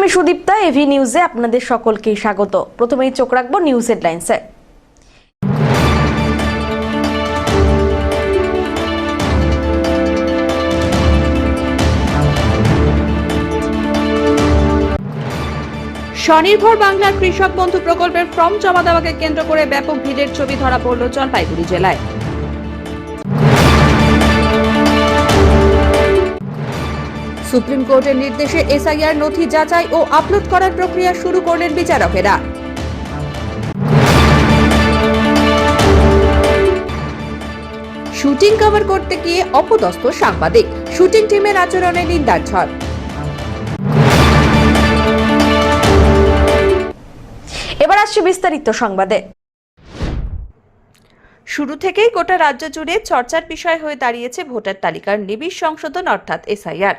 আমি সুদীপ্তা, এভি নিউজে আপনাদের সকলকে স্বাগত। প্রথমেই চোখ রাখবো নিউজ হেডলাইন্সে। স্বনির্ভর বাংলার কৃষক বন্ধু প্রকল্পের ফর্ম জমা দেওয়াকে কেন্দ্র করে ব্যাপক ভিড়ের ছবি ধরা পড়ল জলপাইগুড়ি জেলায়। সুপ্রিম কোর্টের নির্দেশে এসআইআর নথি যাচাই ও আপলোড করার প্রক্রিয়া শুরু করলেন বিচারকেরা। শুটিং কভার করতে গিয়ে অপদস্থ সাংবাদিক, শুটিং টিমের আচরণে নিন্দার ঝড়। এবার আসছে বিস্তারিত সংবাদে। শুরু থেকেই গোটা রাজ্য জুড়ে চর্চার বিষয় হয়ে দাঁড়িয়েছে ভোটার তালিকার নিবিড় সংশোধন অর্থাৎ এসআইআর।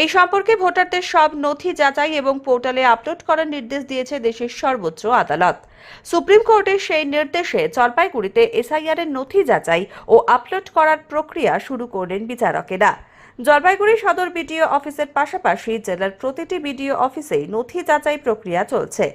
এই সম্পর্কে ভোটারদের সব নথি যাচাই এবং পোর্টালে আপলোড করার নির্দেশ দিয়েছে দেশের সর্বোচ্চ আদালত। সুপ্রিম কোর্টের সেই নির্দেশে জলপাইগুড়িতে এসআইআর এর নথি যাচাই ও আপলোড করার প্রক্রিয়া শুরু করলেন বিচারকেরা। জলপাইগুড়ি সদর বিডিও অফিসের পাশাপাশি জেলার প্রতিটি বিডিও অফিসেই নথি যাচাই প্রক্রিয়া চলছে।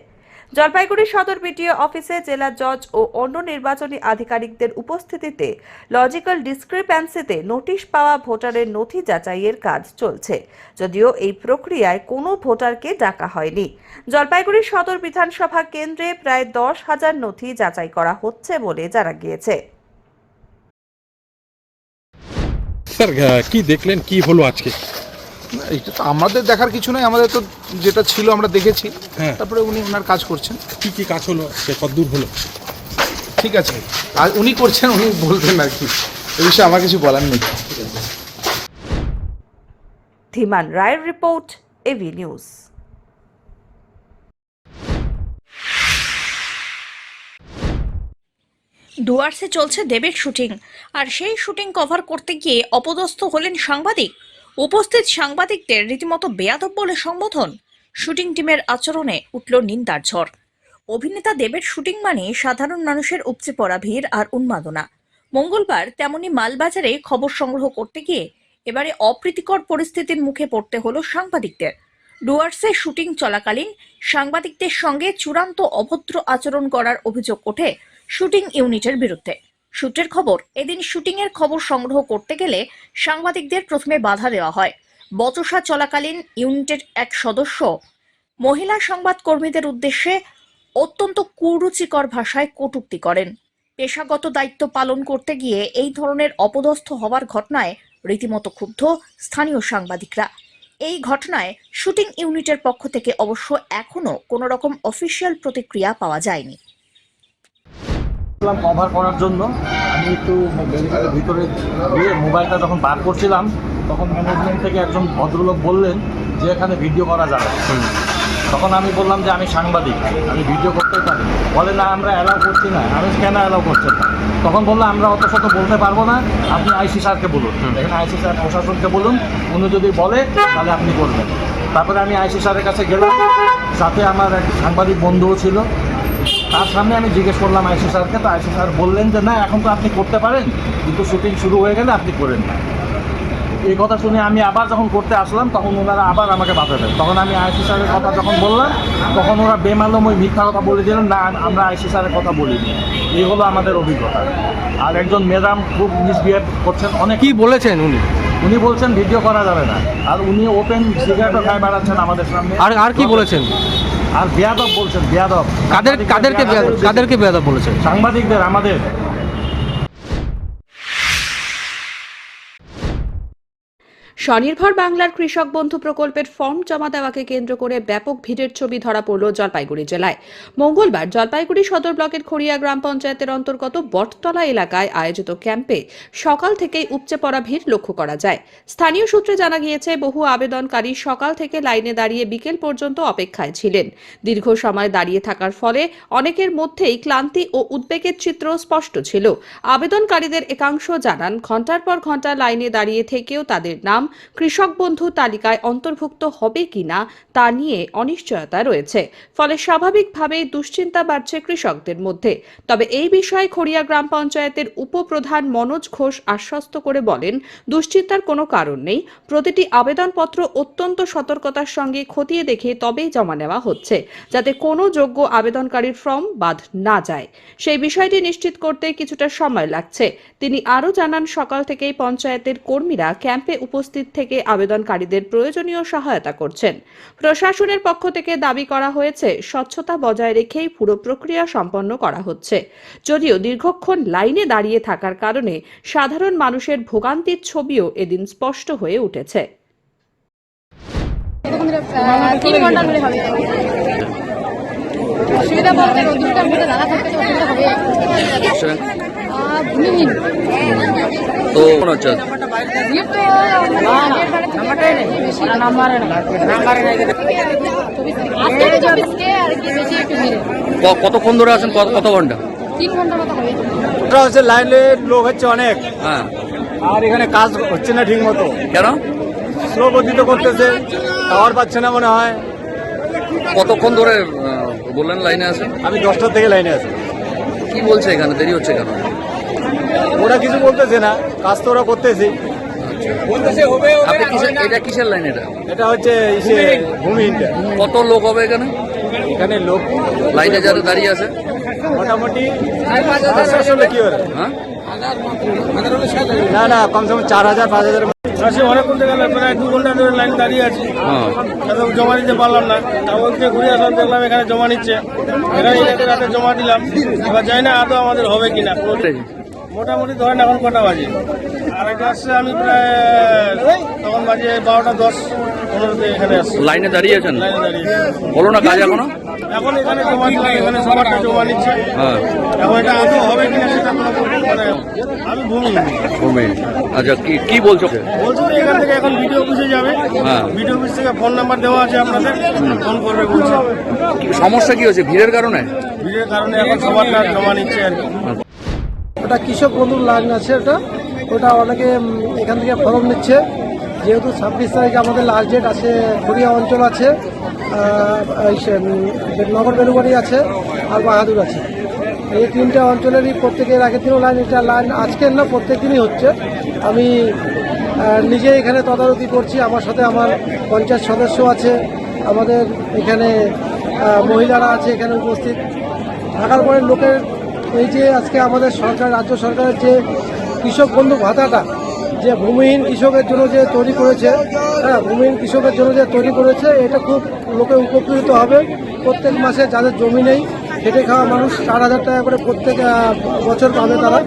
জলপাইগুড়ি সদর বিডিও অফিসে জেলা জজ ও অন্য নির্বাচনী আধিকারিকদের উপস্থিতিতে লজিক্যাল ডিসক্রিপ্যান্সিতে নোটিশ পাওয়া ভোটারের নথি যাচাইয়ের কাজ চলছে, যদিও এই প্রক্রিয়ায় কোনো ভোটারকে ডাকা হয়নি। জলপাইগুড়ি সদর বিধানসভা কেন্দ্রে প্রায় 10,000 নথি যাচাই করা হচ্ছে বলে জানা গিয়েছে। স্যার, কি দেখলেন, কি হলো আজকে? এটা তো আমাদের দেখার কিছু নয়, আমাদের তো যেটা ছিল আমরা দেখেছি। হ্যাঁ। তারপরে উনি ওনার কাজ করছেন। কি কি কাজ হলো, সে কতদূর হলো? ঠিক আছে, আর উনি করছেন, উনি বলবেন আর কি, এই বিষয়ে আমার কিছু বলার নেই। ধীমান রায়ের রিপোর্ট, এভি নিউজ। ডুয়ার্সে চলছে দেবের শুটিং, আর সেই শুটিং কভার করতে গিয়ে অপদস্থ হলেন সাংবাদিক। উপস্থিত সাংবাদিকদের রীতিমতো বেয়াদব বলে সম্বোধন। শুটিং টিমের আচরণে উঠল নিন্দার ঝড়। অভিনেতা দেবের শুটিং মানে সাধারণ মানুষের উপচে পড়া ভিড় আর উন্মাদনা। মঙ্গলবার তেমনি মালবাজারে খবর সংগ্রহ করতে গিয়ে এবারে অপ্রীতিকর পরিস্থিতির মুখে পড়তে হলো সাংবাদিকদের। ডুয়ার্সে শুটিং চলাকালীন সাংবাদিকদের সঙ্গে চূড়ান্ত অভদ্র আচরণ করার অভিযোগ ওঠে শুটিং ইউনিটের বিরুদ্ধে। সূত্রের খবর, এদিন শুটিংয়ের খবর সংগ্রহ করতে গেলে সাংবাদিকদের প্রথমে বাধা দেওয়া হয়। বচসা চলাকালীন ইউনিটের এক সদস্য মহিলা সংবাদকর্মীদের উদ্দেশ্যে অত্যন্ত কুরুচিকর ভাষায় কটূক্তি করেন। পেশাগত দায়িত্ব পালন করতে গিয়ে এই ধরনের অপদস্থ হওয়ার ঘটনায় রীতিমতো ক্ষুব্ধ স্থানীয় সাংবাদিকরা। এই ঘটনায় শুটিং ইউনিটের পক্ষ থেকে অবশ্য এখনো কোনো রকম অফিসিয়াল প্রতিক্রিয়া পাওয়া যায়নি। কভার করার জন্য আমি একটু মেডিকেলের ভিতরে গিয়ে মোবাইলটা যখন বার করছিলাম, তখন ম্যানেজমেন্ট থেকে একজন ভদ্রলোক বললেন যে এখানে ভিডিও করা যাবে। তখন আমি বললাম যে আমি সাংবাদিক, আমি ভিডিও করতে পারি। বলে না, আমরা অ্যালাউ করছি না। আমি কেন অ্যালাউ করছেন না? তখন বললো আমরা অত শত বলতে পারবো না, আপনি আইসি স্যারকে বলুন, এখানে আইসি স্যার প্রশাসনকে বলুন, উনি যদি বলে তাহলে আপনি করবেন। তারপরে আমি আইসি স্যারের কাছে গেলাম, সাথে আমার এক সাংবাদিক বন্ধুও ছিল। তার সামনে আমি জিজ্ঞেস করলাম আইসি স্যারকে, তো আইসি স্যার বললেন যে না, এখন তো আপনি করতে পারেন, কিন্তু শুটিং শুরু হয়ে গেলে আপনি করেন না। এই কথা শুনে আমি আবার যখন করতে আসলাম, তখন ওনারা আবার আমাকে বাধা দেন। তখন আমি আইসি স্যারের কথা যখন বললাম, তখন ওরা বেমালুম ওই মিথ্যা কথা বলে দিলেন, না আমরা আইসি স্যারের কথা বলিনি। এই হলো আমাদের অভিজ্ঞতা। আর একজন ম্যাডাম খুব মিসবিহেভ করছেন। অনেক কি বলেছেন উনি? উনি বলছেন ভিডিও করা যাবে না, আর উনি ওপেন সিগারেটও খায় বেড়াচ্ছেন আমাদের সামনে। আর কি বলেছেন? আর বেয়াদব বলছেন, বেয়াদব। কাদেরকে বেয়াদব বলেছেন? সাংবাদিকদের, আমাদের। স্বনির্ভর বাংলার কৃষক বন্ধু প্রকল্পের ফর্ম জমা দেওয়াকে কেন্দ্র করে ব্যাপক ভিড়ের ছবি ধরা পড়ল জলপাইগুড়ি জেলায়। মঙ্গলবার জলপাইগুড়ি সদর ব্লকের খড়িয়া গ্রাম পঞ্চায়েতের অন্তর্গত বটতলা এলাকায় আয়োজিত ক্যাম্পে সকাল থেকেই উপচে পড়া ভিড় লক্ষ্য করা যায়। স্থানীয় সূত্রে জানা গিয়েছে, বহু আবেদনকারী সকাল থেকে লাইনে দাঁড়িয়ে বিকেল পর্যন্ত অপেক্ষায় ছিলেন। দীর্ঘ সময় দাঁড়িয়ে থাকার ফলে অনেকের মধ্যেই ক্লান্তি ও উদ্বেগের চিত্র স্পষ্ট ছিল। আবেদনকারীদের একাংশ জানান, ঘন্টার পর ঘন্টা লাইনে দাঁড়িয়ে থেকেও তাদের নাম কৃষক বন্ধু তালিকায় অন্তর্ভুক্ত হবে কিনা তা নিয়ে অনিশ্চয়তা রয়েছে। ফলে স্বাভাবিকভাবেই দুশ্চিন্তা বাড়ছে কৃষকদের মধ্যে। তবে এই বিষয়ে খড়িয়া গ্রাম পঞ্চায়েতের উপপ্রধান মনোজ ঘোষ আশ্বস্ত করে বলেন, দুশ্চিন্তার কোনো কারণ নেই। প্রতিটি আবেদনপত্র অত্যন্ত সতর্কতার সঙ্গে খতিয়ে দেখে তবেই জমা নেওয়া হচ্ছে, যাতে কোনো যোগ্য আবেদনকারীর ফর্ম বাদ না যায়। সেই বিষয়টি নিশ্চিত করতে কিছুটা সময় লাগছে। তিনি আরও জানান, সকাল থেকেই পঞ্চায়েতের কর্মীরা ক্যাম্পে উপস্থিত থেকে আবেদনকারীদের প্রয়োজনীয় সহায়তা করছেন। প্রশাসনের পক্ষ থেকে দাবি করা হয়েছে, স্বচ্ছতা বজায় রেখেই পুরো প্রক্রিয়া সম্পন্ন করা হচ্ছে। যদিও দীর্ঘক্ষণ লাইনে দাঁড়িয়ে থাকার কারণে সাধারণ মানুষের ভোগান্তির ছবিও এদিন স্পষ্ট হয়ে উঠেছে। 3 ঘন্টা ধরে হবে। অসুবিধা বলতে রোদ্দুরটার মধ্যে দাঁড়া থাকতে তো অসুবিধা হবে। ভূমিহীন তো মনে হচ্ছে ভিড় তো বেশি নাম্বার আজকে 24 কে আর কি বেশি একটু ভিড়। কতক্ষণ ধরে আছেন? কত ঘন্টা? 3 ঘন্টা মতো হবে। ওটা হচ্ছে লাইনের লোক হচ্ছে অনেক, হ্যাঁ। আর এখানে কাজ হচ্ছে না ঠিক মতো। কেন? স্লো গতিতে করতেছে, টাওয়ার পাচ্ছে না মনে হয়। কতক্ষণ ধরে বললেন লাইনে আছেন? আমি 10টা থেকে লাইনে আছি। কি বলছে এখানে দেরি হচ্ছে কেন? ওরা কিছু বলতেছে না, কাজ তো ওরা করতেছে। আপনি এটা কিসের লাইন? এটা হচ্ছে ভূমিহীনটা। কত লোক হবে এখানে? এখানে লোক লাইনে যারা দাঁড়িয়ে আছে মোটামুটি 500 লোক কি হবে? হ্যাঁ, না কমসে কম 4000 5000। অনেকক্ষণ থেকে প্রায় 2 ঘন্টা ধরে লাইন দাঁড়িয়ে আছি, জমা দিতে পারলাম না। তারপর থেকে ঘুরে আসলাম, দেখলাম এখানে জমা নিচ্ছে। এখানে রাতে জমা দিলাম, এবার জানি না আদৌ আমাদের হবে কিনা। মোটামুটি ধরেন এখন কটা বাজে, আর এটা আসছে আমি প্রায় তখন বাজে 12টা 10 15 এখানে আসছি। লাইনে দাঁড়িয়ে আছেন? লাইনে দাঁড়িয়ে বলো না কাজ এখনো? এখন এখানে জমা দিলাম, এখানে সবারটা জমা নিচ্ছে। এখন এটা আদৌ হবে কিনা সেটা কোনো মানে আমি ভূমিহীন। আচ্ছা, কি বলছো? বলছি যে এখান থেকে এখন ভিডিও অফিসে যাবে, ভিডিও অফিস থেকে ফোন নাম্বার দেওয়া আছে, আপনাদের ফোন করবে বলছে। সমস্যা কি হচ্ছে? ভিড়ের কারণে? ভিড়ের কারণে এখন সবারটা জমা নিচ্ছে আর কি। ওটা কৃষক বন্ধুর লাইন আছে, ওটা অনেকে এখান থেকে ফর্ম নিচ্ছে। যেহেতু 26 তারিখে আমাদের লাস্ট ডেট আছে, খড়িয়া অঞ্চল আছে, নগর বেলুবাড়ি আছে, আর বাহাদুর আছে। এই 3টে অঞ্চলেরই প্রত্যেকের আগের দিনও লাইন, এটা লাইন আজকের না, প্রত্যেক দিনই হচ্ছে। আমি নিজে এখানে তদারকি করছি, আমার সাথে আমার পঞ্চায়েত সদস্য আছে, আমাদের এখানে মহিলারা আছে এখানে উপস্থিত থাকার পরে লোকের এই যে আজকে আমাদের সরকার, রাজ্য সরকারের যে কৃষক বন্ধু ভাতাটা যে ভূমিহীন কৃষকের জন্য যে তৈরি করেছে, ভূমিহীন কৃষকের জন্য যে তৈরি করেছে, এটা খুব লোকে উপকৃত হবে। প্রত্যেক মাসে যাদের জমি নেই, খেটে খাওয়া মানুষ 4000 টাকা করে প্রত্যেক বছর পাবে তারা।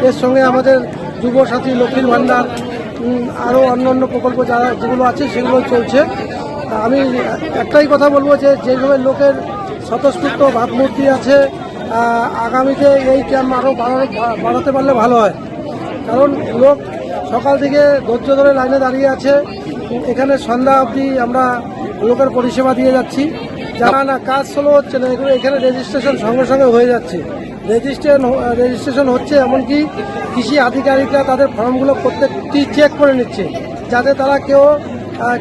এর সঙ্গে আমাদের যুবসাথী, লক্ষ্মীর ভাণ্ডার, আরও অন্য প্রকল্প যেগুলো আছে সেগুলো চলছে। আমি একটাই কথা বলবো যে যেভাবে লোকের স্বতঃস্ফূর্ত ভাবমূর্তি আছে, আগামীতে এই ক্যাম্প আরও বাড়াতে পারলে ভালো হয়। কারণ লোক সকাল থেকে ধৈর্য ধরে লাইনে দাঁড়িয়ে আছে, এখানে সন্ধ্যা অবধি আমরা লোকের পরিষেবা দিয়ে যাচ্ছি। যারা না কাজ স্লো হচ্ছে না, এগুলো এখানে রেজিস্ট্রেশন সঙ্গে সঙ্গে হয়ে যাচ্ছে। রেজিস্ট্রেশন হচ্ছে, এমনকি কৃষি আধিকারিকরা তাদের ফর্মগুলো প্রত্যেকটি চেক করে নিচ্ছে, যাতে তারা কেউ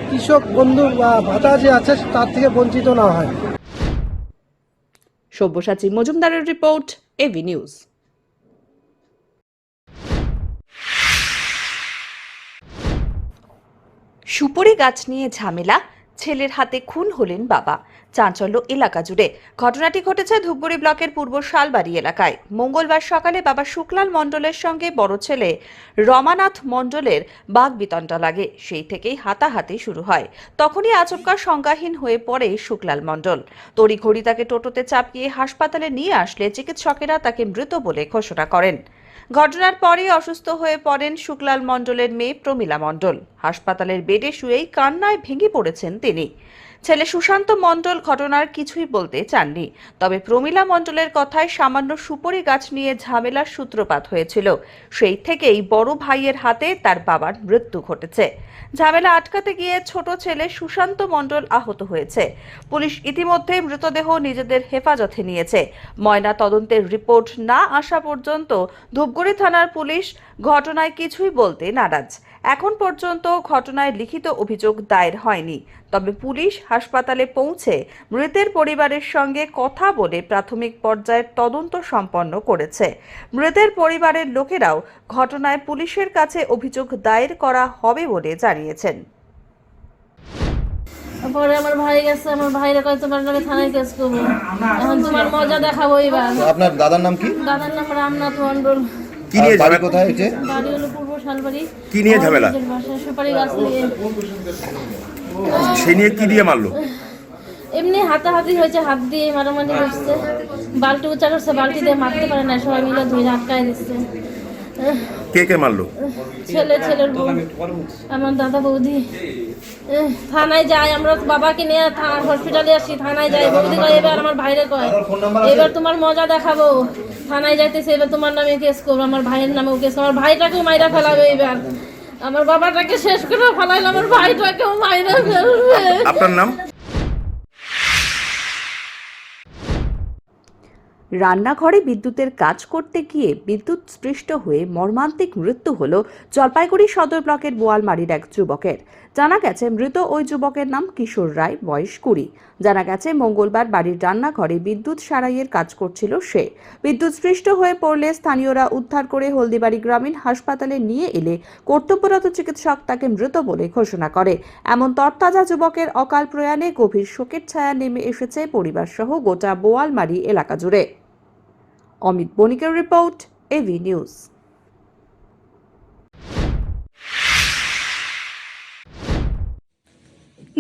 কৃষক বন্ধু ভাতা যে আছে তার থেকে বঞ্চিত না হয়। সব্যসাচী মজুমদারের রিপোর্ট, এভি নিউজ। সুপারি গাছ নিয়ে ঝামেলা, ছেলের হাতে খুন হলেন বাবা। চাঞ্চল্য এলাকা জুড়ে। ঘটনাটি ঘটেছে ধূপগুড়ি ব্লকের পূর্ব শালবাড়ি এলাকায়। মঙ্গলবার সকালে বাবা শুক্লাল মণ্ডলের সঙ্গে বড় ছেলে রমানাথ মণ্ডলের বাগবিতণ্ডা লাগে। সেই থেকেই হাতাহাতি শুরু হয়। তখনই আচমকা সংজ্ঞাহীন হয়ে পড়ে শুক্লাল মণ্ডল। তড়িঘড়ি তাকে টোটোতে চাপিয়ে হাসপাতালে নিয়ে আসলে চিকিৎসকেরা তাকে মৃত বলে ঘোষণা করেন। ঘটনার পরে অসুস্থ হয়ে পড়েন শুক্লাল মণ্ডলের মেয়ে প্রমীলা মণ্ডল। হাসপাতালের বেডে শুয়েই কান্নায় ভেঙে পড়েছেন তিনি। ছেলে সুশান্ত মণ্ডল ঘটনার কিছুই বলতে চাননি। তবে প্রমীলা মণ্ডলের কথায় সামান্য সুপারি গাছ নিয়ে ঝামেলার সূত্রপাত হয়েছিল। সেই থেকেই বড় ভাইয়ের হাতে তার বাবার মৃত্যু ঘটেছে। ঝামেলা আটকাতে গিয়ে ছোট ছেলে সুশান্ত মণ্ডল আহত হয়েছে। পুলিশ ইতিমধ্যে মৃতদেহ নিজেদের হেফাজতে নিয়েছে। ময়না তদন্তের রিপোর্ট না আসা পর্যন্ত ধূপগুড়ি থানার পুলিশ ঘটনায় কিছুই বলতে নারাজ। এখন পর্যন্ত ঘটনায় লিখিত অভিযোগ দায়ের হয়নি। তবে পুলিশ হাসপাতালে পৌঁছে মৃতের পরিবারের সঙ্গে কথা বলে প্রাথমিক পর্যায়ের তদন্ত সম্পন্ন করেছে। মৃতের পরিবারের লোকেরাও ঘটনায় পুলিশের কাছে অভিযোগ দায়ের করা হবে বলে জানিয়েছেন। পরে আমার ভাই গেছে, আমার ভাইরা কয় তোমার নামে থানায় কেস করবো, এখন তোমার মজা দেখাবো। এবার আপনার দাদার নাম কি? দাদার নাম রামনাথ মন্ডল। কি নিয়ে ঝামেলা? কোথায় হয়েছে? বাড়ি হলো পূর্ব শালবাড়ি। কি নিয়ে ঝামেলা? বাসায় সুপারি গাছ নিয়ে। সে নিয়ে কি দিয়ে মারলো? এমনি হাতাহাতি হয়েছে, হাত দিয়ে মারামারি করছে, বালতি উঁচা করছে, বালতি দিয়ে মারতে পারে না, সবাই মিলে ধুয়ে আটকায় দিচ্ছে। কে কে মারলো? ছেলের বউ, আমার দাদা বৌদি। থানায় যাই আমরা, বাবাকে নিয়ে হসপিটালে আসি, থানায় যাই, বৌদি কয় এবার আমার ভাইরে কয় এবার তোমার মজা দেখাবো, থানায় যাইতেছে, এবার তোমার নামে কেস করবো, আমার ভাইয়ের নামেও কেস, আমার ভাইটাকেও মাইরা ফেলাবে, এবার আমার বাবাটাকে শেষ করে ফেলাইলে আমার ভাইটাকেও মাইরা ফেলবে। আপনার নাম? রান্নাঘরে বিদ্যুতের কাজ করতে গিয়ে বিদ্যুৎ স্পৃষ্ট হয়ে মর্মান্তিক মৃত্যু হল জলপাইগুড়ি সদর ব্লকের বোয়ালমারির এক যুবকের। জানা গেছে মৃত ওই যুবকের নাম কিশোর রায়, বয়স 20। জানা গেছে মঙ্গলবার বাড়ির রান্নাঘরে বিদ্যুৎ সারাইয়ের কাজ করছিল সে। বিদ্যুৎ স্পৃষ্ট হয়ে পড়লে স্থানীয়রা উদ্ধার করে হলদিবাড়ি গ্রামীণ হাসপাতালে নিয়ে এলে কর্তব্যরত চিকিৎসক তাকে মৃত বলে ঘোষণা করে। এমন তরতাজা যুবকের অকাল প্রয়াণে গভীর শোকের ছায়া নেমে এসেছে পরিবারসহ গোটা বোয়ালমারি এলাকা জুড়ে। অমিত বণিকের রিপোর্ট, এভি নিউজ।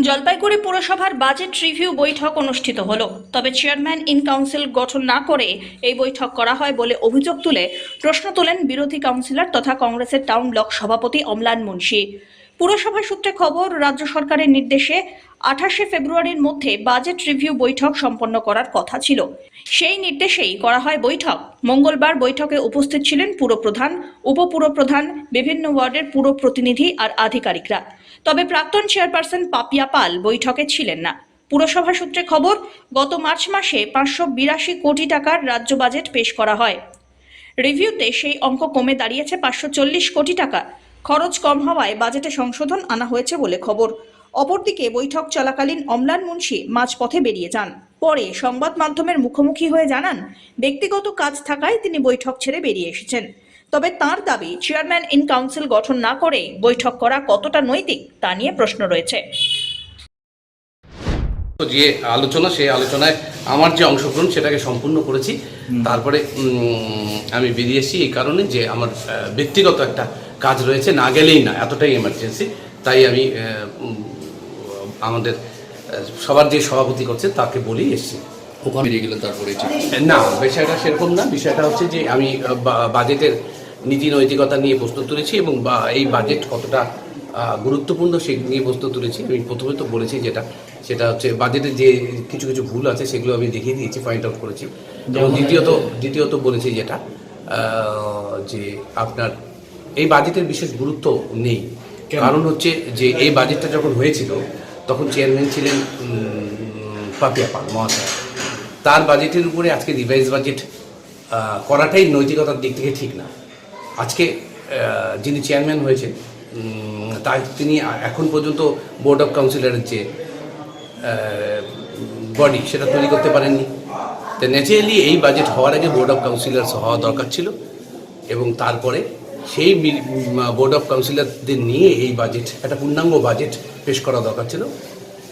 জলপাইগুড়ি পুরসভার বাজেট রিভিউ বৈঠক অনুষ্ঠিত হলো। তবে চেয়ারম্যান ইন কাউন্সিল গঠন না করে এই বৈঠক করা হয় বলে অভিযোগ তুলে প্রশ্ন তোলেন বিরোধী কাউন্সিলর তথা কংগ্রেসের টাউন ব্লক সভাপতি অম্লান মুন্সি। পুরসভা সূত্রে খবর, রাজ্য সরকারের নির্দেশে 28শে ফেব্রুয়ারির মধ্যে বাজেট রিভিউ বৈঠক সম্পন্ন করার কথা ছিল। সেই নির্দেশেই করা হয় বৈঠক। মঙ্গলবার বৈঠকে উপস্থিত ছিলেন পুরপ্রধান, উপপুরপ্রধান, বিভিন্ন ওয়ার্ডের পুর প্রতিনিধি আর আধিকারিকরা। তবে প্রাক্তন চেয়ারপারসন পাপিয়া পাল বৈঠকে ছিলেন না। পুরসভা সূত্রে খবর, গত মার্চ মাসে 582 কোটি টাকার রাজ্য বাজেট পেশ করা হয়। রিভিউতে সেই অঙ্ক কমে দাঁড়িয়েছে 540 কোটি টাকা। খরচ কম হওয়ায় বাজেটে সংশোধন আনা হয়েছে বলে খবর। অপরদিকে বৈঠক চলাকালীন অম্লান মুন্সি মাঝপথে বেরিয়ে যান। পরে সংবাদ মাধ্যমের মুখোমুখি হয়ে জানান, ব্যক্তিগত কাজ থাকায় তিনি বৈঠক ছেড়ে বেরিয়ে এসেছেন। তবে তার দাবি, চেয়ারম্যান ইন কাউন্সিল গঠন না করে বৈঠক করা কতটা নৈতিক তা নিয়ে প্রশ্ন রয়েছে। যে আলোচনা, সেই আলোচনায় আমার যে অংশগ্রহণ সেটাকে সম্পূর্ণ করেছি। তারপরে আমি বেরিয়ে এসেছি এই কারণে যে আমার ব্যক্তিগত একটা কাজ রয়েছে, না গেলেই না, এতটাই এমার্জেন্সি। তাই আমি আমাদের সবার যে সভাপতি করছে তাকে বলেই এসেছি। ওখানে বেরিয়ে গেলেন তারপরে? না, বিষয়টা সেরকম না। বিষয়টা হচ্ছে যে আমি বাজেটের নীতি নৈতিকতা নিয়ে প্রশ্ন তুলেছি এবং এই বাজেট কতটা গুরুত্বপূর্ণ সে নিয়ে প্রশ্ন তুলেছি। আমি প্রথমে তো বলেছি সেটা হচ্ছে বাজেটের যে কিছু কিছু ভুল আছে সেগুলো আমি দেখিয়ে দিয়েছি, পয়েন্ট আউট করেছি। এবং দ্বিতীয়ত বলেছি যেটা যে আপনার এই বাজেটের বিশেষ গুরুত্ব নেই। কারণ হচ্ছে যে এই বাজেটটা যখন হয়েছিল তখন চেয়ারম্যান ছিলেন পাপিয়া পাল মহাশয়। তার বাজেটের উপরে আজকে রিভাইজ বাজেট করাটাই নৈতিকতার দিক থেকে ঠিক না। আজকে যিনি চেয়ারম্যান হয়েছেন তিনি এখন পর্যন্ত বোর্ড অফ কাউন্সিলরের যে বডি সেটা তৈরি করতে পারেননি। তো ন্যাচারালি এই বাজেট হওয়ার আগে বোর্ড অফ কাউন্সিলর হওয়া দরকার ছিল এবং তারপরে সেই বোর্ড অফ কাউন্সিলরদের নিয়ে এই বাজেট, একটা পূর্ণাঙ্গ বাজেট পেশ করা দরকার ছিল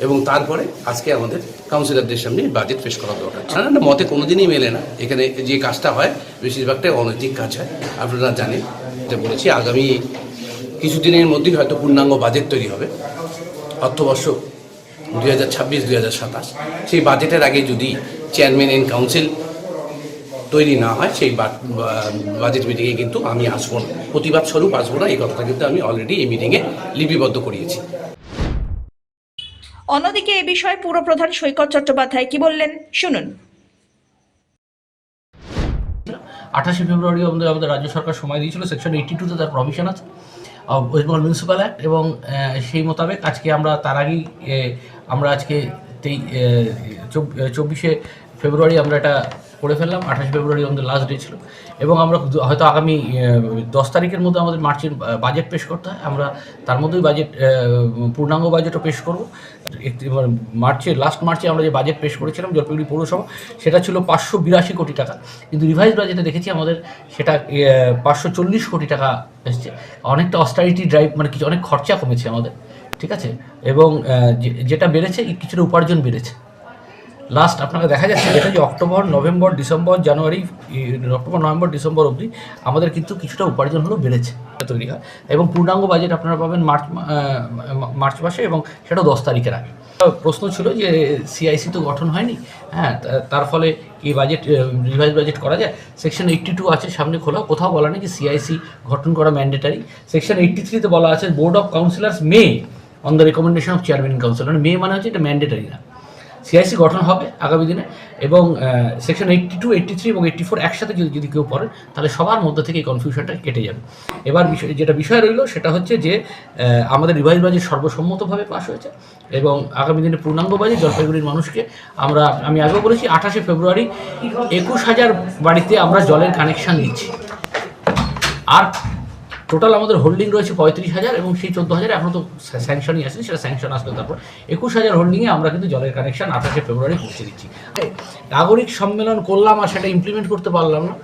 এবং তারপরে আজকে আমাদের কাউন্সিলরদের সামনে বাজেট পেশ করা দরকার ছিল। না, মতে কোনোদিনই মেলে না। এখানে যে কাজটা হয় বেশিরভাগটাই অনৈতিক কাজ হয়, আপনারা জানেন। এটা বলেছি আগামী কিছুদিনের মধ্যেই হয়তো পূর্ণাঙ্গ বাজেট তৈরি হবে, অর্থবর্ষ 2026-2027। সেই বাজেটের আগে যদি চেয়ারম্যান ইন কাউন্সিল তৈরি না হয় সেই বাজেট মিটিংয়ে কিন্তু আমি আসবো না, প্রতিবাদ স্বরূপ আসবো না। এই কথাটা কিন্তু আমি অলরেডি এই মিটিংয়ে লিপিবদ্ধ করিয়েছি। অন্যদিকে এ বিষয়ে পুরপ্রধান সৈকত চট্টোপাধ্যায় কি বললেন, শুনুন। 28শে ফেব্রুয়ারি আমাদের রাজ্য সরকার সময় দিয়েছিল, সেকশন 82-তে তার প্রভিশন আছে ওয়েস্ট বেঙ্গল মিউনিসিপ্যাল অ্যাক্ট, এবং সেই মোতাবেক আজকে আমরা তার আগেই আমরা আজকে 24শে ফেব্রুয়ারি আমরা এটা করে ফেললাম। 28 ফেব্রুয়ারি আমাদের লাস্ট ডে ছিল এবং আমরা হয়তো আগামী 10 তারিখের মধ্যে আমাদের মার্চের বাজেট পেশ করতে হয়। আমরা তার মধ্যেই পূর্ণাঙ্গ বাজেটও পেশ করব। লাস্ট মার্চে আমরা যে বাজেট পেশ করেছিলাম জলপাইগুড়ি পৌরসভা, সেটা ছিল 582 কোটি টাকা, কিন্তু রিভাইজ বাজেটে দেখেছি আমাদের সেটা 540 কোটি টাকা এসছে। অনেকটা অস্টারিটি ড্রাইভ, মানে কিছু অনেক খরচা কমেছে আমাদের, ঠিক আছে। এবং যেটা বেড়েছে কিছুটা উপার্জন বেড়েছে। লাস্ট আপনাকে দেখা যাচ্ছে যেটা যে অক্টোবর, নভেম্বর, ডিসেম্বর, জানুয়ারি, অক্টোবর, নভেম্বর, ডিসেম্বর অবধি আমাদের কিন্তু কিছুটা উপার্জন হলো বেড়েছে তৈরি হয়। এবং পূর্ণাঙ্গ বাজেট আপনারা পাবেন মার্চ মাসে, এবং সেটা 10 তারিখের আগে। প্রশ্ন ছিল যে সিআইসি তো গঠন হয়নি, হ্যাঁ, তার ফলে কি রিভাইজ বাজেট করা যায়? সেকশন 82 আছে সামনে খোলা, কোথাও বলা নেই যে সিআইসি গঠন করা ম্যান্ডেটারি। সেকশন 83-তে বলা আছে board of councillors May on the recommendation of chairman council, মানে মে মানে হচ্ছে এটা ম্যান্ডেটারি না। সিআইসি গঠন হবে আগামী দিনে, এবং সেকশন 82, 83 এবং 84 একসাথে যদি কেউ পড়েন তাহলে সবার মধ্যে থেকে এই কনফিউশনটা কেটে যাবে। এবার যেটা বিষয় রইল সেটা হচ্ছে যে আমাদের রিভাইজ বাজেট সর্বসম্মতভাবে পাস হয়েছে, এবং আগামী দিনে পূর্ণাঙ্গ বাজেট জলপাইগুড়ির মানুষকে আমি আগেও বলেছি 28শে ফেব্রুয়ারি 21,000 বাড়িতে আমরা জলের কানেকশান দিচ্ছি। আর টোটাল আমাদের হোল্ডিং রয়েছে 35,000, এবং সেই 14,000 এখনও তো স্যাংশনই আসেনি, সেটা স্যাংশন আসলে তারপর 21,000 হোল্ডিংয়ে আমরা কিন্তু জলের কানেকশন 28শে ফেব্রুয়ারি পৌঁছে দিচ্ছি। নাগরিক সম্মেলন করলাম আর সেটা ইমপ্লিমেন্ট করতে পারলাম না,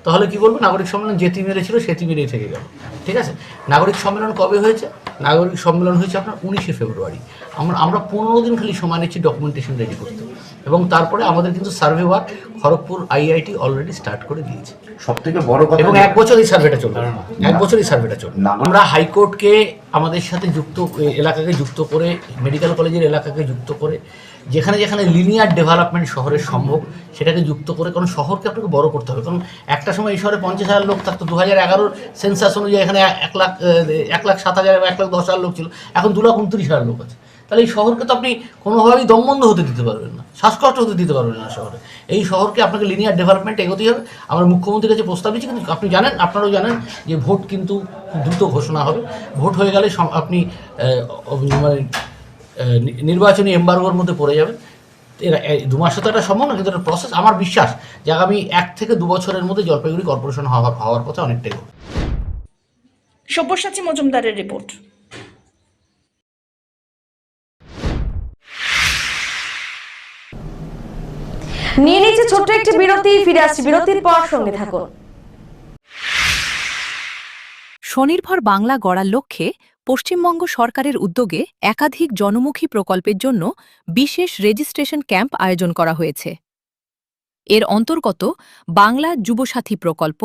তাহলে কি বলবো? নাগরিক সম্মেলন যে তিমিরে ছিল সে তিমিরেই থেকে গেল, ঠিক আছে। নাগরিক সম্মেলন কবে হয়েছে? নাগরিক সম্মেলন হয়েছে আপনার 19শে ফেব্রুয়ারি। আমরা 15 দিন খালি সময় নিচ্ছি ডকুমেন্টেশন রেডি করতে, এবং তারপরে আমাদের কিন্তু survey work Kharagpur IIT already start করে দিয়েছে। সবথেকে বড় কথা, এবং 1 বছর এই সার্ভেটা চলবে, 1 বছর এই সার্ভেটা চলবে। আমরা হাইকোর্টকে আমাদের সাথে এলাকাকে যুক্ত করে, মেডিকেল কলেজের এলাকাকে যুক্ত করে, যেখানে যেখানে লিনিয়ার ডেভেলপমেন্ট শহরের সম্ভব সেটাকে যুক্ত করে, কারণ শহরকে আপনাকে বড় করতে হবে। কারণ একটা সময় এই শহরে 50,000 লোক থাকতো, 2011 সেন্সাস অনুযায়ী এখানে 1,07,000 বা 1,10,000 লোক ছিল, এখন 2,29,000 লোক আছে। তাহলে এই শহরকে তো আপনি কোনোভাবেই দমবন্ধ হতে দিতে পারবেন না, শ্বাসকষ্ট হতে দিতে পারবেন না শহরে। এই শহরকে আপনাকে লিনিয়ার ডেভেলপমেন্ট এগোতেই হবে। আমরা মুখ্যমন্ত্রীর কাছে প্রস্তাব দিচ্ছি, কিন্তু আপনি জানেন, আপনারাও জানেন যে ভোট কিন্তু দ্রুত ঘোষণা হবে। ভোট হয়ে গেলে আপনি মানে নির্বাচনী এম্বার্গোর মধ্যে পড়ে যাবেন। এরা 2 মাসে তো এটা সম্ভব না, কিন্তু এটা প্রসেস। আমার বিশ্বাস যে আগামী 1 থেকে 2 বছরের মধ্যে জলপাইগুড়ি কর্পোরেশন হওয়ার পথে অনেকটাই। সব্যসাচী মজুমদারের রিপোর্ট। নিয়ে নিচ্ছে ছোট্ট একটি বিরতি, ফিরে আসছি বিরতির পর, সঙ্গে থাকুন। স্বনির্ভর বাংলা গড়ার লক্ষ্যে পশ্চিমবঙ্গ সরকারের উদ্যোগে একাধিক জনমুখী প্রকল্পের জন্য বিশেষ রেজিস্ট্রেশন ক্যাম্প আয়োজন করা হয়েছে। এর অন্তর্গত বাংলা যুবসাথী প্রকল্প,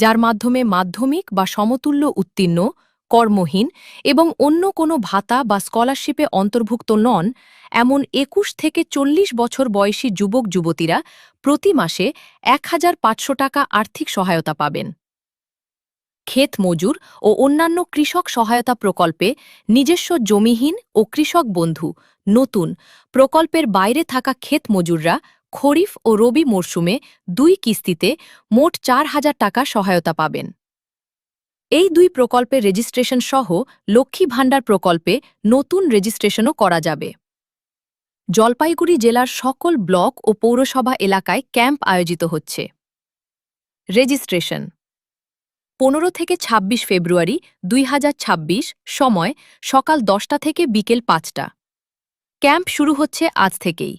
যার মাধ্যমে মাধ্যমিক বা সমতুল্য উত্তীর্ণ, কর্মহীন এবং অন্য কোনো ভাতা বা স্কলারশিপে অন্তর্ভুক্ত নন এমন 21 থেকে 40 বছর বয়সী যুবক যুবতীরা প্রতি মাসে 1,500 টাকা আর্থিক সহায়তা পাবেন। ক্ষেত মজুর ও অন্যান্য কৃষক সহায়তা প্রকল্পে নিজস্ব জমিহীন ও কৃষক বন্ধু নতুন প্রকল্পের বাইরে থাকা ক্ষেত মজুররা খরিফ ও রবি মরশুমে 2 কিস্তিতে মোট 4,000 টাকা সহায়তা পাবেন। এই 2 প্রকল্পের রেজিস্ট্রেশন সহ লক্ষ্মী ভাণ্ডার প্রকল্পে নতুন রেজিস্ট্রেশনও করা যাবে। জলপাইগুড়ি জেলার সকল ব্লক ও পৌরসভা এলাকায় ক্যাম্প আয়োজিত হচ্ছে। রেজিস্ট্রেশন 15 থেকে 26 ফেব্রুয়ারি 2026, সময় সকাল 10টা থেকে বিকেল 5টা। ক্যাম্প শুরু হচ্ছে আজ থেকেই।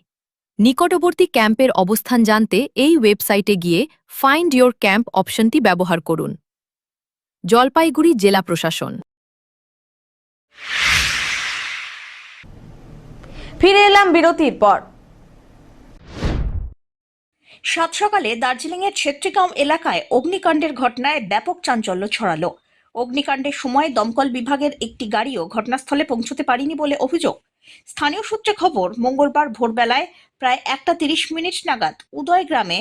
নিকটবর্তী ক্যাম্পের অবস্থান জানতে এই ওয়েবসাইটে গিয়ে ফাইন্ড ইয়োর ক্যাম্প অপশনটি ব্যবহার করুন। জলপাইগুড়ি জেলা প্রশাসন। ফিরে এলাম বিরতির পর। সাত সকালে দার্জিলিংয়ের ছেত্রীগাঁও এলাকায় অগ্নিকাণ্ডের ঘটনায় ব্যাপক চাঞ্চল্য ছড়ালো। অগ্নিকাণ্ডের সময় দমকল বিভাগের একটি গাড়িও ঘটনাস্থলে পৌঁছতে পারেনি বলে অভিযোগ। স্থানীয় সূত্রে খবর, মঙ্গলবার ভোরবেলায় প্রায় 1:30 নাগাদ উদয় গ্রামে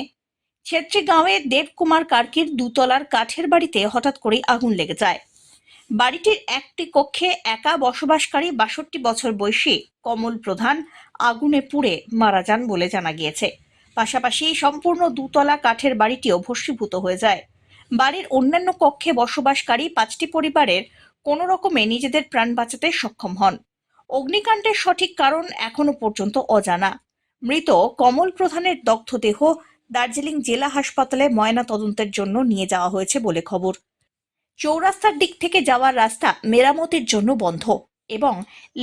ছেত্রীগাঁওয়ে দেবকুমার কার্কির 2 তলার কাঠের বাড়িতে হঠাৎ করেই আগুন লেগে যায়। বাড়িটির একটি কক্ষে একা বসবাসকারী 62 বছর বয়সী কমল প্রধান আগুনে পুড়ে মারা যান বলে জানা গিয়েছে। পাশাপাশি সম্পূর্ণ 2 তলা কাঠের বাড়িটিও ভস্মীভূত হয়ে যায়। বাড়ির অন্যান্য কক্ষে বসবাসকারী 5টি পরিবারের কোনো রকমে নিজেদের প্রাণ বাঁচাতে সক্ষম হন। অগ্নিকাণ্ডের সঠিক কারণ এখনো পর্যন্ত অজানা। মৃত কমল প্রধানের দগ্ধ দেহ দার্জিলিং জেলা হাসপাতালে ময়না তদন্তের জন্য নিয়ে যাওয়া হয়েছে বলে খবর। চৌরাস্তার দিক থেকে যাওয়ার রাস্তা মেরামতির জন্য বন্ধ এবং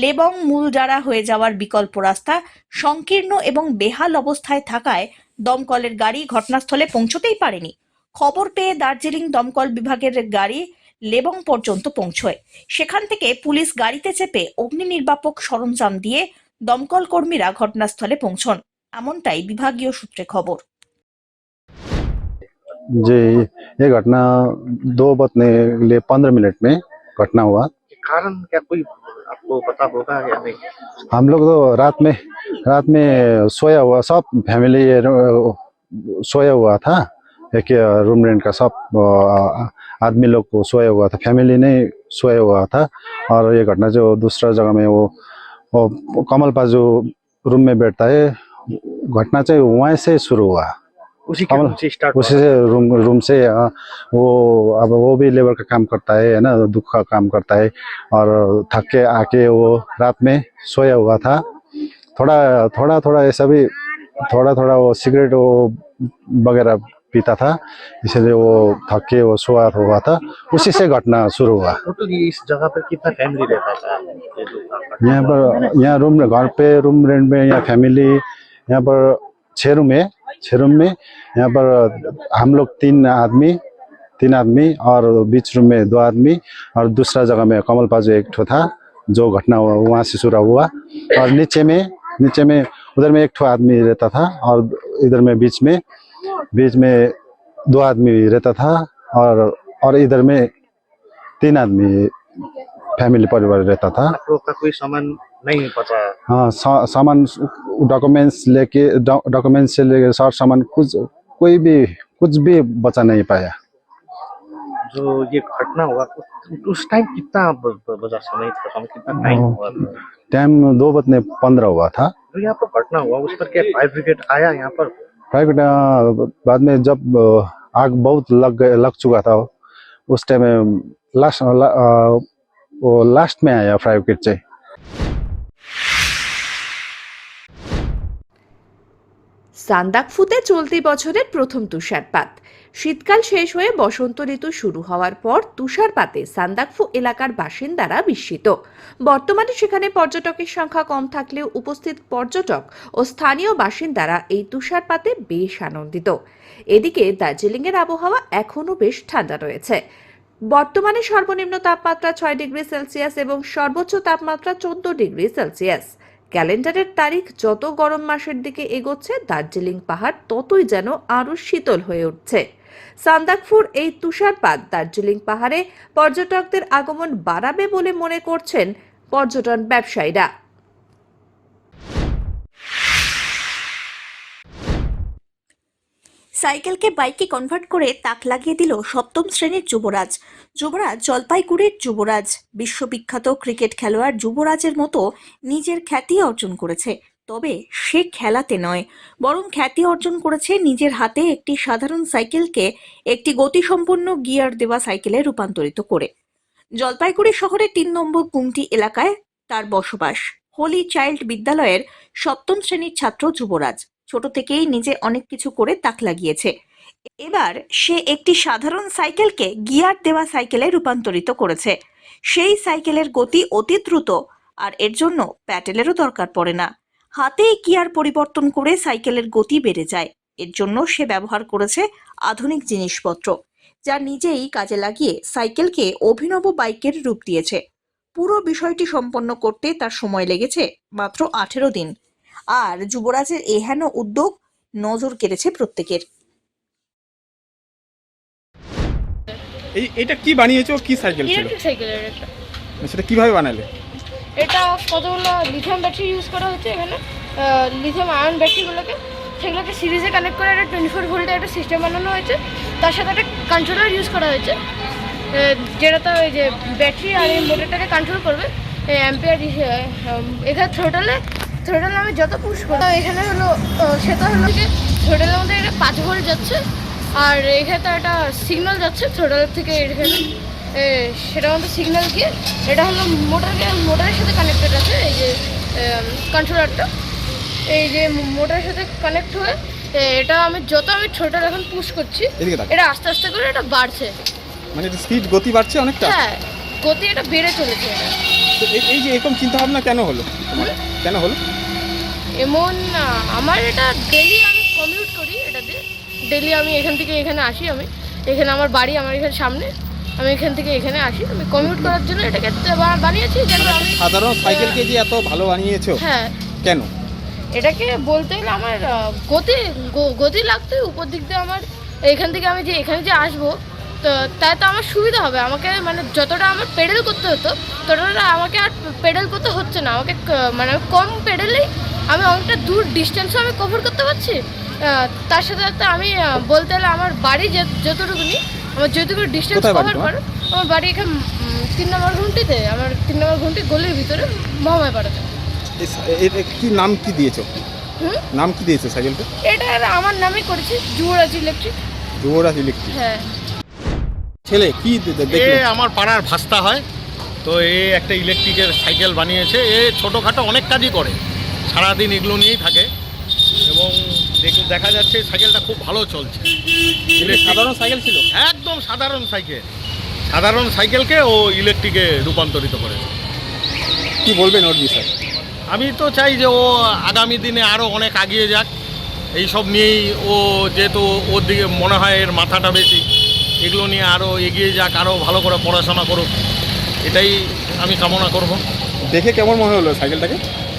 লেবং মূলডারা হয়ে যাওয়ার বিকল্প রাস্তা সংকীর্ণ এবং বেহাল অবস্থায় থাকায় দমকলের গাড়ি ঘটনাস্থলে পৌঁছতেই পারেনি। খবর পেয়ে দার্জিলিং দমকল বিভাগের গাড়ি লেবং পর্যন্ত পৌঁছয়। সেখান থেকে পুলিশ গাড়িতে চেপে অগ্নি নির্বাপক সরঞ্জাম দিয়ে দমকল কর্মীরা ঘটনাস্থলে পৌঁছন, এমনটাই বিভাগীয় সূত্রে খবর। जी, ये घटना 2:15 में घटना हुआ। कारण क्या कोई आपको पता होगा या नहीं? हम लोग तो रात में सोया हुआ, सब फैमिली सोया हुआ था। एक रूम रेंट का सब आदमी लोग को सोया हुआ था, फैमिली नहीं सोया हुआ था। और ये घटना जो दूसरा जगह में वो कमल पास जो रूम में बैठता है, घटना चाहिए वहीं से शुरू हुआ। उसी के रूम से स्टार्ट उसी से रूम से वो अब वो भी लेबर का काम करता है ना, दुख का काम करता है। और थक के आके वो रात में सोया हुआ था। थोड़ा ऐसा भी थोड़ा वो सिगरेट वो वगैरह पीता था, इसलिए वो थक के वो सोया हुआ था। उसी से घटना शुरू हुआ। टोटल इस जगह पर कितना फैमिली रहता था? यहाँ रूम घर पे रूम रेंट में यहाँ फैमिली यहाँ पर 6 रूम में यहाँ पर हम लोग 3 आदमी और बीच रूम में 2 आदमी और दूसरा जगह में कमल पाजू एक ठो था जो घटना हुआ वहाँ से शुरू हुआ। और नीचे में उधर में एक ठो आदमी रहता था और इधर में बीच में 2 आदमी रहता था और इधर में 3 आदमी फैमिली परिवार रहता था। आपका कोई सामान नहीं बचा? हाँ, सामान डॉक्यूमेंट्स से लेके सारा सामान कुछ भी बचा नहीं पाया। जो ये घटना हुआ उस टाइम कितना बजा समय था? कितना टाइम हुआ? टाइम 2:15 हुआ था। जो यहाँ पर घटना हुआ उस पर क्या फायर ब्रिगेड आया यहाँ पर? फायर ब्रिगेड बाद में जब आग बहुत लग चुका था उस टाइम में लास्ट में आया फायर ब्रिगेड से। সান্দাকফুতে চলতি বছরের প্রথম তুষারপাত। শীতকাল শেষ হয়ে বসন্ত ঋতু শুরু হওয়ার পর তুষারপাতে সান্দাকফু এলাকার বাসিন্দারা বিস্মিত। বর্তমানে সেখানে পর্যটকের সংখ্যা কম থাকলেও উপস্থিত পর্যটক ও স্থানীয় বাসিন্দারা এই তুষারপাতে বেশ আনন্দিত। এদিকে দার্জিলিংয়ের আবহাওয়া এখনও বেশ ঠান্ডা রয়েছে। বর্তমানে সর্বনিম্ন তাপমাত্রা 6 ডিগ্রি সেলসিয়াস এবং সর্বোচ্চ তাপমাত্রা 14 ডিগ্রি সেলসিয়াস। ক্যালেন্ডারের তারিখ যত গরম মাসের দিকে এগোচ্ছে দার্জিলিং পাহাড় ততই যেন আরো শীতল হয়ে উঠছে। সান্দাকফুর এই তুষারপাত দার্জিলিং পাহাড়ে পর্যটকদের আগমন বাড়াবে বলে মনে করছেন পর্যটন ব্যবসায়ীরা। সাইকেলকে বাইকে কনভার্ট করে তাক লাগিয়ে দিল 7ম শ্রেণীর যুবরাজ। জলপাইগুড়ির যুবরাজ বিশ্ববিখ্যাত ক্রিকেট খেলোয়াড় যুবরাজের মতো নিজের খ্যাতি অর্জন করেছে। তবে সে খেলাতে নয়, বরং খ্যাতি অর্জন করেছে নিজের হাতে একটি সাধারণ সাইকেলকে একটি গতিসম্পন্ন গিয়ার দেওয়া সাইকেলে রূপান্তরিত করে। জলপাইগুড়ি শহরের 3 নম্বর কুমটি এলাকায় তার বসবাস। হোলি চাইল্ড বিদ্যালয়ের 7ম শ্রেণীর ছাত্র যুবরাজ ছোট থেকেই নিজে অনেক কিছু করে তাক লাগিয়েছে। এবার সে একটি সাধারণ সাইকেলকে গিয়ার দেওয়া সাইকেলে রূপান্তরিত করেছে। সেই সাইকেলের গতি অতি দ্রুত, আর এর জন্য প্যাডেলেরও দরকার পড়ে না। হাতেই গিয়ার পরিবর্তন করে সাইকেলের গতি বেড়ে যায়। এর জন্য সে ব্যবহার করেছে আধুনিক জিনিসপত্র, যা নিজেই কাজে লাগিয়ে সাইকেলকে অভিনব বাইকের রূপ দিয়েছে। পুরো বিষয়টি সম্পন্ন করতে তার সময় লেগেছে মাত্র 18 দিন। আর যুবরাজের এহেন উদ্যোগ নজর কেড়েছে প্রত্যেকের। এটা কি বানিয়েছো? কি সাইকেল ছিল? ইলেকট্রিক সাইকেলের একটা। সেটা কিভাবে বানালে? এটা কতগুলো লিথিয়াম ব্যাটারি ইউজ করা হচ্ছে এখানে। লিথিয়াম আয়ন ব্যাটারিগুলোকে সেগুলোকে সিরিজে কানেক্ট করে একটা 24 ভোল্টের একটা সিস্টেম বানানো হয়েছে। তার সাথে একটা কন্ট্রোলার ইউজ করা হয়েছে, যেটা তো ওই যে ব্যাটারি আর এই মোটরটাকে কন্ট্রোল করবে। অ্যাম্পিয়ার এখানে থ্রোটলে আমি যত পুশ করি এখানে হলো সেটা হলো যে থ্রোটলের মধ্যে একটা 5 ভোল্ট যাচ্ছে, আর এখানে তো একটা সিগন্যাল যাচ্ছে থ্রোটলের থেকে এখানে। সেটা আমাদের সিগন্যাল কি, এটা হলো মোটরের সাথে কানেক্টেড আছে। এই যে কন্ট্রোলারটা, এই যে মোটরের সাথে কানেক্ট হয়ে এটা আমি ছোটটা এখন পুশ করছি, এটা আস্তে আস্তে করে এটা বাড়ছে, মানে স্পিড গতি বাড়ছে অনেকটা। হ্যাঁ, গতি এটা বেড়ে চলেছে। এই যে এরকম চিন্তা ভাবনা কেন হলো? এমন আমার এটা ডেলি আমি কমিউট করি, এটা দিয়ে ডেলি আমি এখান থেকে এখানে আসি। আমি এখানে আমার বাড়ি, আমার এখানে সামনে, আমি এখান থেকে এখানে আসি। আমি কমিউট করার জন্য এটাকে বানিয়েছি। যেন আমি সাধারণ সাইকেলকে যে এত ভালো বানিয়েছো, হ্যাঁ, কেন? এটাকে বলতে গেলে আমার গতি লাগতো উপর দিক দিয়ে। আমার এখান থেকে আমি যে এখানে যে আসবো, তো তাই তো আমার সুবিধা হবে। আমাকে মানে যতটা আমার পেডেল করতে হতো ততটা আমাকে আর পেডেল করতে হচ্ছে না। আমাকে মানে কম পেডেলেই আমি অনেকটা দূর ডিস্টেন্সও আমি কভার করতে পারছি। তার সাথে সাথে আমি বলতে গেলে আমার বাড়ি যতটুকুনি, আমার যতটুকু ডিস্টেন্স কভার করে, আমার বাড়ি এখানে 3 নম্বর ঘন্টিতে, আমার 3 নম্বর ঘন্টি গলির ভিতরে মহামায় পাড়াতে। কি নাম কি দিয়েছো? নাম কি দিয়েছো সাইকেলটা? এটা আমার নামই করেছি, যুবরাজ ইলেকট্রিক। হ্যাঁ। ছেলে কি দেখলে? আমার পাড়ার ভাস্তা হয়, তো একটা ইলেকট্রিকের সাইকেল বানিয়েছে। ছোটোখাটো অনেক কাজই করে, সারাদিন এগুলো নিয়েই থাকে, এবং দেখা যাচ্ছে সাইকেলটা খুব ভালো চলছে। সাধারণ সাইকেল ছিল? একদম সাধারণ সাইকেলকে ও ইলেকট্রিকে রূপান্তরিত করে। কি বলবেন ওর বিষয়ে? আমি তো চাই যে ও আগামী দিনে আরও অনেক এগিয়ে যাক। এইসব নিয়েই ও যেহেতু ওর দিকে মনে হয় এর মাথাটা বেশি, এগুলো নিয়ে আরও এগিয়ে যাক, আরও ভালো করে পড়াশোনা করুক, এটাই আমি কামনা করব। দেখে কেমন মনে হলো সাইকেলটাকে?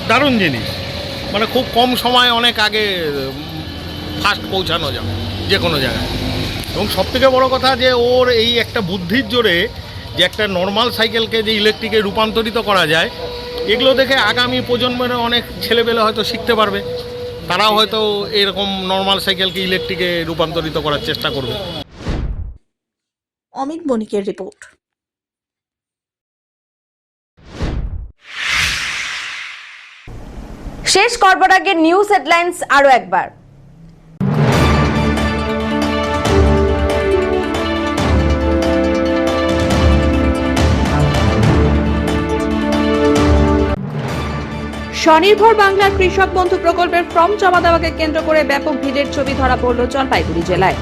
দারুণ জিনিস, মানে খুব কম সময়ে অনেক আগে ফাস্ট পৌঁছানো যাবে যে কোনো জায়গায়। এবং সবথেকে বড় কথা যে ওর এই একটা বুদ্ধির জোরে যে একটা নর্মাল সাইকেলকে যে ইলেকট্রিকে রূপান্তরিত করা যায়, এগুলো দেখে আগামী প্রজন্মের অনেক ছেলেপেলে হয়তো শিখতে পারবে, তারাও হয়তো এরকম নর্মাল সাইকেলকে ইলেকট্রিকে রূপান্তরিত করার চেষ্টা করবে। অমিত বণিকের রিপোর্ট। শেষ করবার আগে নিউজ হেডলাইন্স আরো একবার। স্বনির্ভর বাংলা কৃষক বন্ধু প্রকল্পের ফর্ম জমা দেওয়াকে কেন্দ্র করে ব্যাপক ভিড়ের ছবি ধরা পড়ল জলপাইগুড়ি জেলায়।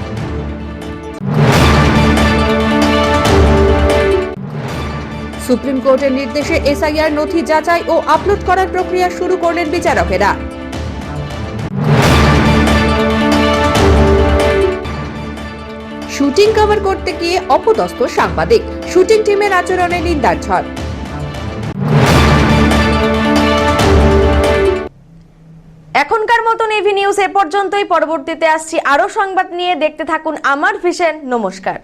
সুপ্রিম কোর্টের নির্দেশে এসআইআর নথি যাচাই ও আপলোড করার প্রক্রিয়া শুরু করলেন বিচারকেরা। শুটিং কভার করতে গিয়ে অপদস্থ সাংবাদিক, শুটিং টিমের আচরণে নিন্দার ঝড়। এখনকার মতন এভি নিউজ এ পর্যন্তই। পরবর্তীতে আসছি আরো সংবাদ নিয়ে। দেখতে থাকুন আমার ভিশন। নমস্কার।